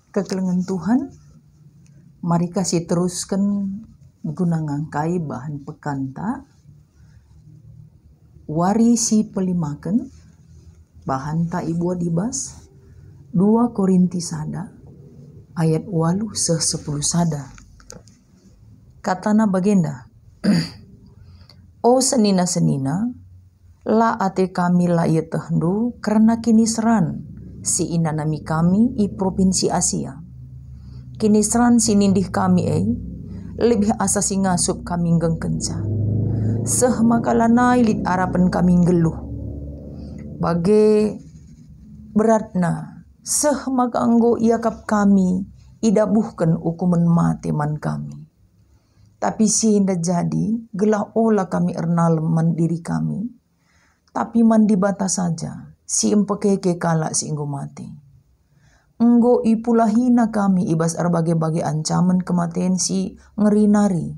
Kekelengan Tuhan, mari kasih teruskan guna ngangkai bahan pekanta warisi pelimaken bahan ta ibu dibas 2 Korinti sada ayat 8 se 10 sada. Katana bagenda O senina-senina la ate kami la ia tehdu karena kini seran si inanami kami i provinsi Asia. Kini seran si nindih kami lebih asa si ngasup kami gengkenca. Seh makalanai lit arapan kami geluh. Bage beratna seh maka anggo iakap kami idabuhkan hukuman mate man kami. Tapi si indah jadi gelah olah kami ernal mandiri kami. Tapi mandi batas saja si empekeke kalak si enggo mati. Enggo ipulahina kami ibas arbagai-bagai ancaman kematian si ngerinari.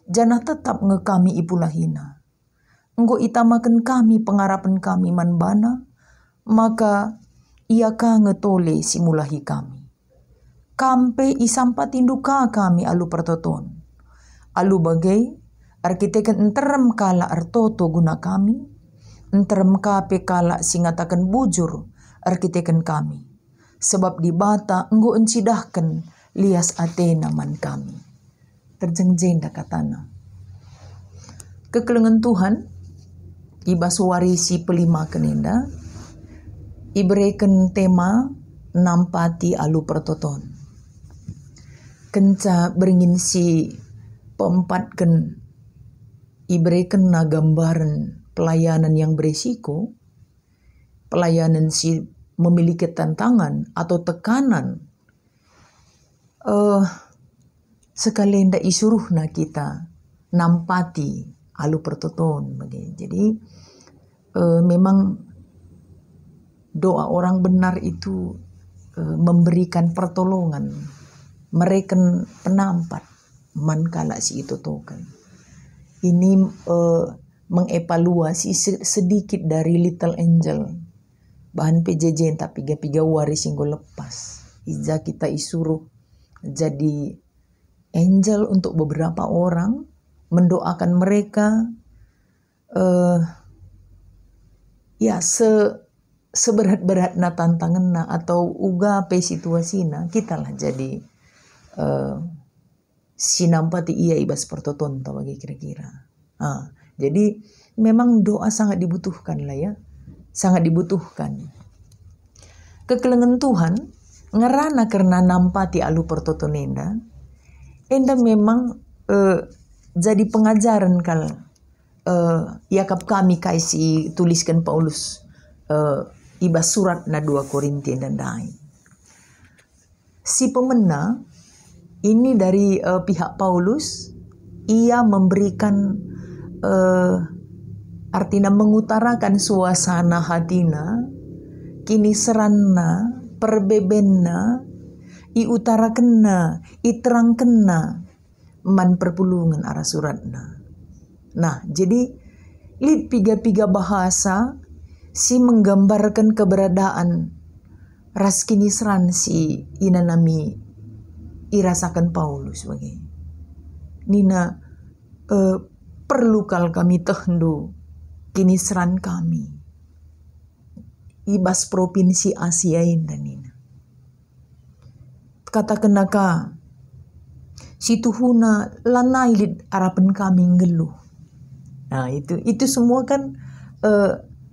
Janah tetap ngekami ipulahina. Enggo itamakan kami pengarapan kami manbana. Maka ia ka ngetole si mulahi kami. Kampe isampatin duka kami alu pertoton. Alu bagai arkiteken enterem kala artoto guna kami. Enterem kape kala singatakan bujur arkiteken kami. Sebab di bata enggo encidahkan lias Athena man kami. Terjengjenda katana. Kekelengan Tuhan ibas warisi pelima kenenda iberikan tema nampati alu pertoton. Kenca beringin si peempatkan iberikan na gambaran pelayanan yang beresiko, pelayanan si memiliki tantangan atau tekanan, sekali ndak isuruh na kita nampati alu pertoton. Jadi memang doa orang benar itu memberikan pertolongan, mereka penampat mankala si itu token. Ini mengevaluasi sedikit dari Little Angel bahan PJJ tapi piga waris singgo lepas. Ija kita isuruh jadi angel untuk beberapa orang, mendoakan mereka seberat-beratna tantanganna atau uga pe situasina kita lah jadi sinampati iya ibas pertoton tau bagi kira-kira. Jadi memang doa sangat dibutuhkan lah ya. Sangat dibutuhkan. Kekelengan Tuhan ngerana karena nampati alu pertoton enda memang jadi pengajaran kal yakap kami kaisi tuliskan Paulus ibas surat na 2 Korinti dan lain. Si pemena ini dari pihak Paulus, ia memberikan artinya mengutarakan suasana hatina, kini seranna, perbebenna, iutarakenna, iterangkenna, man perpulungan arah suratna. Nah, jadi lid piga-piga bahasa si menggambarkan keberadaan ras kini seran si inanami irasakan Paulus bagi. Nina perlu kal kami tehdu kini seran kami ibas provinsi Asia ini. Katakan naka si tuhuna lanai lid arapan kami ngeluh. Nah itu semua kan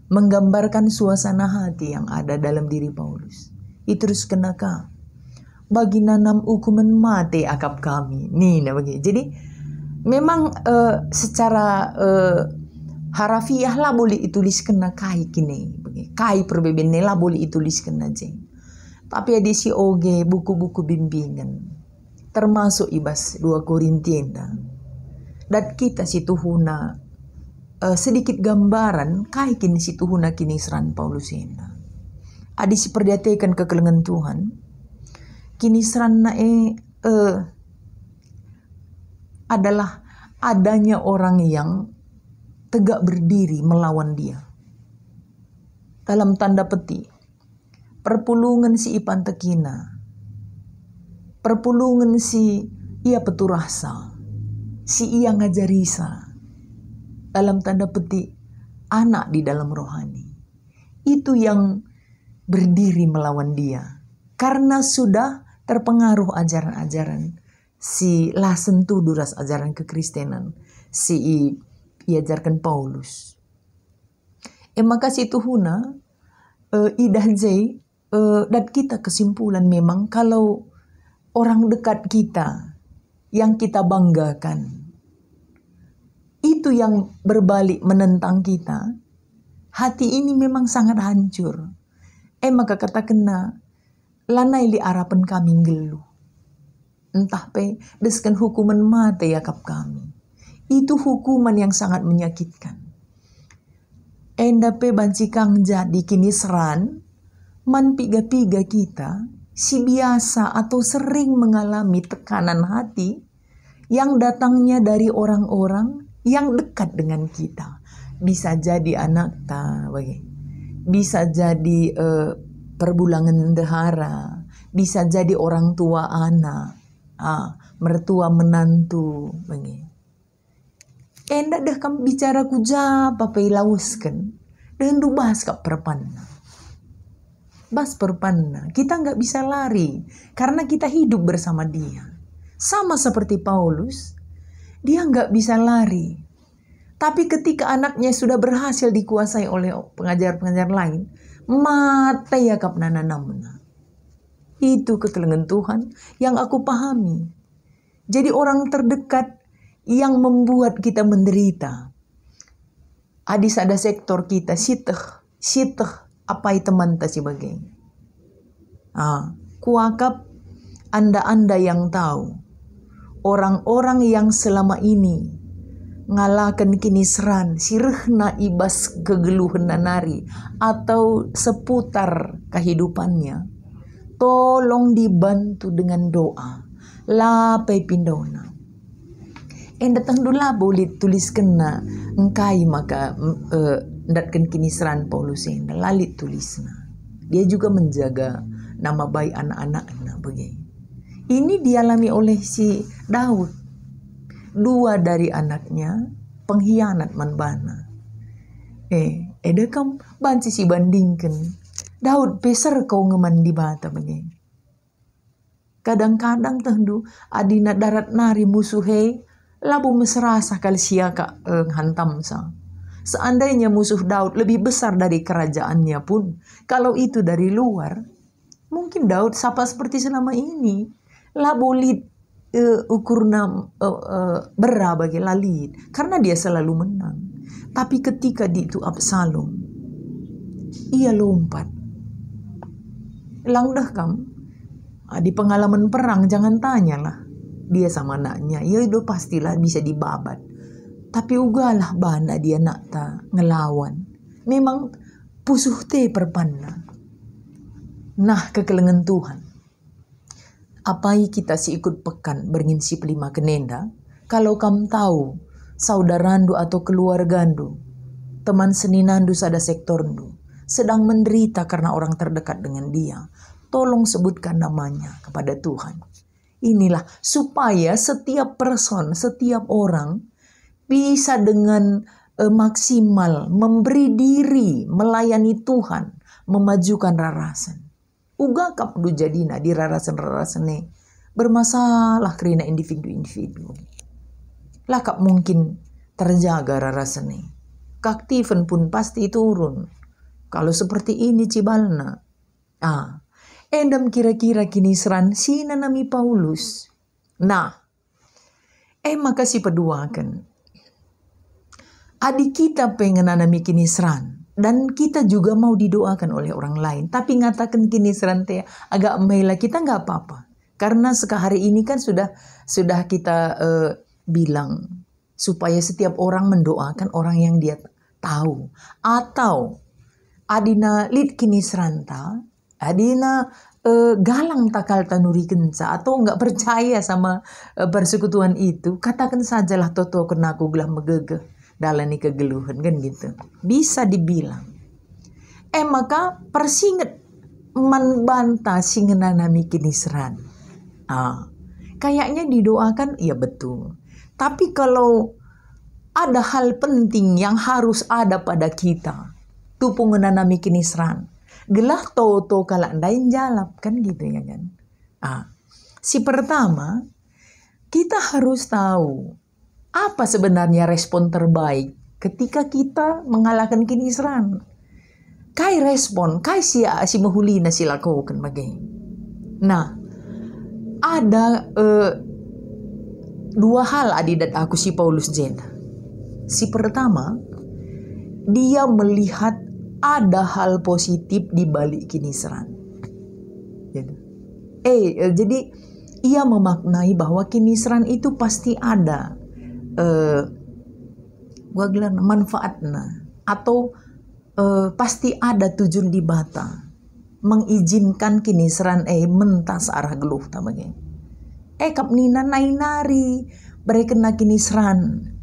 menggambarkan suasana hati yang ada dalam diri Paulus. Itu terus kenaka bagi nanam hukuman mati akap kami. Nah bagi. Jadi memang secara harafiah lah boleh dituliskan na kai kini. Kai perbedaan lah boleh dituliskan aja. Tapi ada si oge buku-buku bimbingan. Termasuk ibas 2 Korinti. Dan kita si tuhuna sedikit gambaran kai kini si tuhuna kini seran Paulus ena. Adi si perdiatekan kekelengan Tuhan. Kini seran na adalah adanya orang yang tegak berdiri melawan dia. Dalam tanda petik, perpulungan si Ipan Tekina perpulungan si ia peturasa, si ia ngajarisa, dalam tanda petik anak di dalam rohani. Itu yang berdiri melawan dia. Karena sudah terpengaruh ajaran-ajaran si lasen tu duras ajaran kekristenan. Si iajarkan Paulus. Maka si Tuhuna idah jay dan kita kesimpulan memang kalau orang dekat kita yang kita banggakan itu yang berbalik menentang kita, hati ini memang sangat hancur. Maka kata kena lanai li harapan kami gelu. Entah pe deskan hukuman mati yakap kami. Itu hukuman yang sangat menyakitkan. Enda pe banci kang jadi kini seran man piga-piga kita si biasa atau sering mengalami tekanan hati yang datangnya dari orang-orang yang dekat dengan kita. Bisa jadi anak ta, bisa jadi perbulangan dehara, bisa jadi orang tua anak, mertua menantu, Endak dah kam bicara kuja papai lauskan, dan du bahas kap perpanna. Bas perpanna, kita nggak bisa lari karena kita hidup bersama dia. Sama seperti Paulus, dia nggak bisa lari. Tapi ketika anaknya sudah berhasil dikuasai oleh pengajar-pengajar lain, mata ya kap nananamna. Itu kekelengan Tuhan yang aku pahami. Jadi orang terdekat yang membuat kita menderita. Adis ada sektor kita, siteh, apa itu teman ta sebagai. Kuakap anda-anda yang tahu. Orang-orang yang selama ini ngalakan kiniseran, sirehna ibas kegeluhan nanari atau seputar kehidupannya, tolong dibantu dengan doa. Lapai pindona. Datang dulu boleh tuliskan na engkai maka datkan kiniseran Paulus yang lalit tulisna. Dia juga menjaga nama baik anak-anaknya begini. Ini dialami oleh si Daud. 2 dari anaknya pengkhianat manbana. Kam banci si bandingkan. Daud peser kau ngeman di bata begini. Kadang-kadang tendu adina darat nari musuhe labu mesrasa kali siaka hantam sa. Seandainya musuh Daud lebih besar dari kerajaannya pun, kalau itu dari luar, mungkin Daud sapa seperti selama ini. Labu lid ukurna bera bagi lalit, karena dia selalu menang. Tapi ketika di itu Absalom, ia lompat. Langdah kam, di pengalaman perang jangan tanyalah. Dia sama anaknya, ya itu pastilah bisa dibabat. Tapi ugalah bana dia nakta ngelawan. Memang pusuh te perpanna. Nah kekelengan Tuhan. Apai kita si ikut pekan beringinsip 5 kenenda. Kalau kamu tahu saudarandu atau keluargandu, teman seninandu sada sektorndu sedang menderita karena orang terdekat dengan dia, tolong sebutkan namanya kepada Tuhan. Inilah supaya setiap person, setiap orang bisa dengan maksimal memberi diri melayani Tuhan, memajukan rarasan. Uga kap du jadina di rarasan-rarasane bermasalah karena individu-individu. Lakap mungkin terjaga rarasane. Keaktifan pun pasti turun. Kalau seperti ini cibalna. Endam kira-kira kini seran si nanami Paulus. Nah, makasih peduakan. Adik kita pengen nanami kini seran. Dan kita juga mau didoakan oleh orang lain. Tapi ngatakan kini seran teh agak mela kita nggak apa-apa. Karena hari ini kan sudah kita bilang. Supaya setiap orang mendoakan orang yang dia tahu. Atau adina lid kini seranta. Adina galang takal tanuri kenca atau nggak percaya sama persekutuan itu, katakan sajalah toto kenaku gelah megegeh dalani kegeluhan kan gitu. Bisa dibilang. Maka persinget manbanta singenanami kini seran. Kayaknya didoakan, ya betul. Tapi kalau ada hal penting yang harus ada pada kita, tu pengenanami kinisran. Gelah toto kalak dain jalap kan gitu ya kan. Si pertama, kita harus tahu apa sebenarnya respon terbaik ketika kita mengalahkan kinisran. Kai respon, kai si mahulina si lakukan bagai. Nah, ada dua hal adidat aku si Paulus Jena. Si pertama, dia melihat ada hal positif di balik kinisran. Jadi ia memaknai bahwa kinisran itu pasti ada manfaatnya atau pasti ada tujuan di bata mengizinkan kinisran mentas arah geluh tamanya. Kap nina nari berekena kinisran.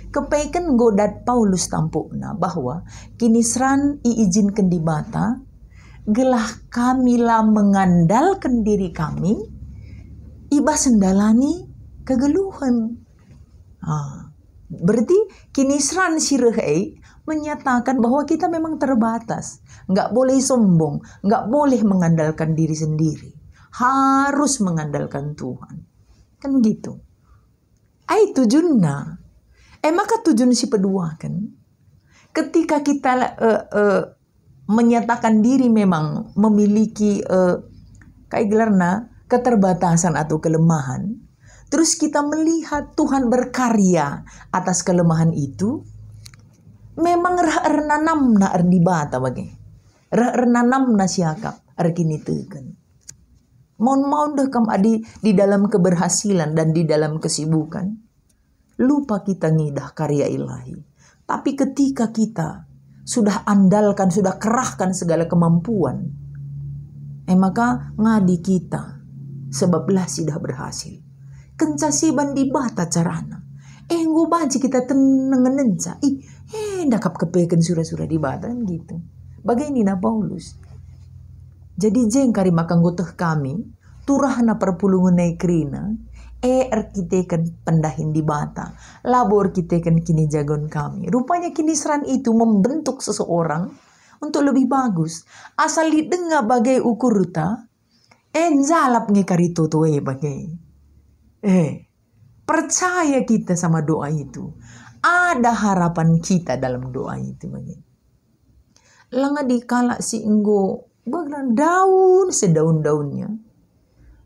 Kepaikan godat Paulus tampukna bahwa kinisran iizinkan di bata gelah kamilah mengandalkan diri kami iba sendalani kegeluhan. Berarti kinisran sirahai menyatakan bahwa kita memang terbatas, nggak boleh sombong, nggak boleh mengandalkan diri sendiri, harus mengandalkan Tuhan, kan gitu. Tujuannya, maka tujuan si kedua kan, ketika kita menyatakan diri memang memiliki kayak gelarna keterbatasan atau kelemahan, terus kita melihat Tuhan berkarya atas kelemahan itu, memang rernanamna erdibata bagi. Rernanamna siakap arkini tekan. Mau dah kam adi di dalam keberhasilan dan di dalam kesibukan, lupa kita ngidah karya ilahi. Tapi ketika kita sudah andalkan, sudah kerahkan segala kemampuan, maka ngadi kita sebablah sudah berhasil. Kencasiban di bata carana. Nggo banci kita tenengenenca. Ndakap kepekan surah-surah di bata kan gitu. Bagaimana Paulus. Jadi jengkari makang goteh kami, turahna perpulungan nekrina, arkitekan pendahin di bata, labor kitekan kini jagon kami. Rupanya kinisran itu membentuk seseorang untuk lebih bagus. Asal didengar bagai ukur ta, jalap ngekari toto bagai. Percaya kita sama doa itu. Ada harapan kita dalam doa itu. Langa dikala si enggo baglan daun sedaun-daunnya.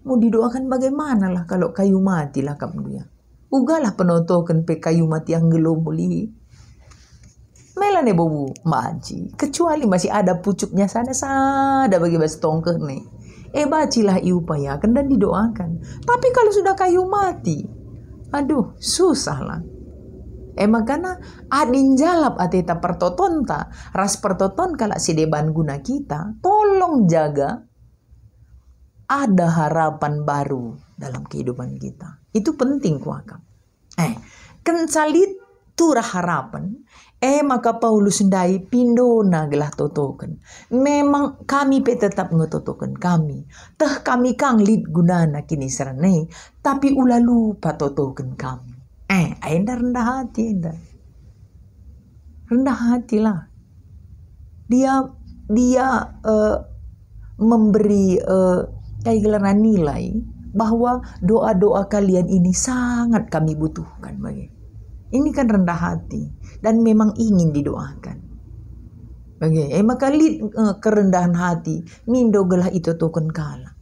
Mau didoakan bagaimana lah kalau kayu mati lah kamu dia. Ugalah penotokan pe kayu mati yang gelomuli. Melane bobu maji. Kecuali masih ada pucuknya sada bagi bas tongkeh nih. Bacilah iupayakan dan didoakan. Tapi kalau sudah kayu mati, aduh susah lah. Makanya adin jalap ateta pertotonta, ras pertoton kalak si deban guna kita, tolong jaga ada harapan baru dalam kehidupan kita. Itu penting kuakam. Kencalit turah harapan, maka Paulus ndai pindo nagelah totokan. Memang kami tetap ngetotokan kami. Teh kami kang lid gunana kini serane, tapi ulah lupa totokan kami. Enda rendah hati, enda. Rendah hatilah. Dia memberi kayak gelaran nilai bahwa doa-doa kalian ini sangat kami butuhkan bagi. Ini kan rendah hati dan memang ingin didoakan. Maka lid kerendahan hati mindo gelah itu token kala.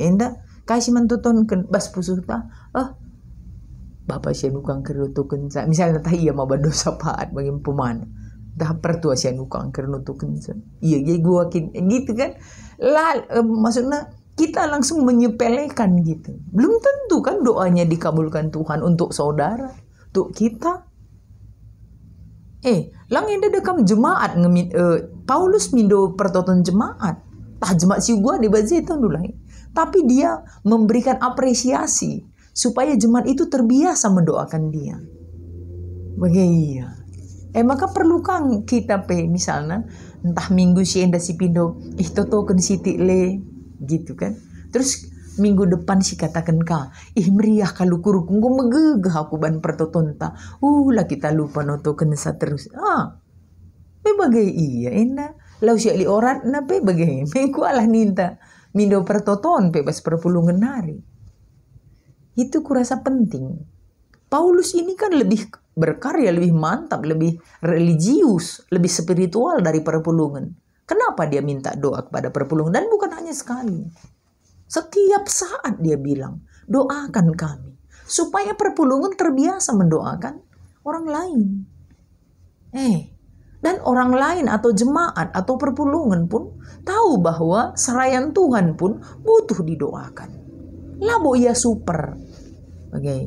Enda kasih mantuton bas pusuta. Bapak saya nukang kerutukan sa. Misalnya tah iya mau berdosa paat bagi pemana. Dah pertua saya nukang kerutukan sa. Iya gua gitu kan. Maksudnya kita langsung menyepelekan gitu. Belum tentu kan doanya dikabulkan Tuhan untuk saudara, untuk kita. Lang enda dekam jemaat Paulus mindo pertoton jemaat. Tah jemaat si gua di bazetan dulu. Tapi dia memberikan apresiasi supaya jemaat itu terbiasa mendoakan dia. Maka perlu kang kita misalnya entah minggu si enda si pindo token siti le gitu kan. Terus minggu depan si katakan meriah kalau kurukung gue megegah aku ban pertotonta. Lah kita lupa notokan sa terus. Bagai iya enda. Lau siak li orat na bagai. Mengku alah ninta. Mindo pertoton bebas perpulungan hari. Itu kurasa penting. Paulus ini kan lebih berkarya, lebih mantap, lebih religius, lebih spiritual dari perpulungan. Kenapa dia minta doa kepada perpulungan? Dan bukan hanya sekali. Setiap saat dia bilang, doakan kami. Supaya perpulungan terbiasa mendoakan orang lain. Dan orang lain atau jemaat atau perpulungan pun tahu bahwa serayan Tuhan pun butuh didoakan. Labo ia super. Oke.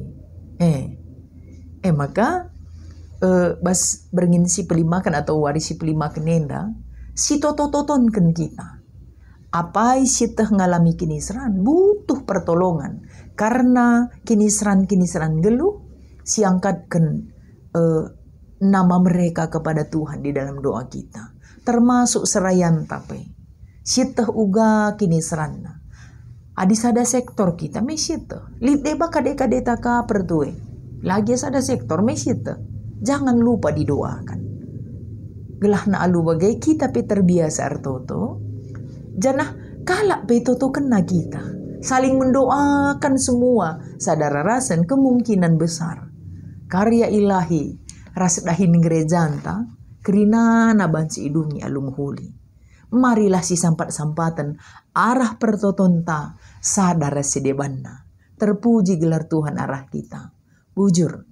Maka bas beringin si pelimakan atau warisi pelimakan nenda si tototonkan kita. Apa isi teh ngalami kinisran butuh pertolongan karena kinisran geluh si angkatkan nama mereka kepada Tuhan di dalam doa kita, termasuk serayan tape si teh uga kinisran adisada sektor kita mesita lideba kade taka pertue lagi ada sektor mesita jangan lupa didoakan gelah na alu bagai kita pe terbiasa artoto janah kalak pe toto kena kita saling mendoakan semua sadara rasen kemungkinan besar karya ilahi rasdahin gerejanta kerina nabansi idungi alum huli. Marilah si sampat-sampatan arah pertotonta sadar sedebanna. Terpuji gelar Tuhan arah kita. Bujur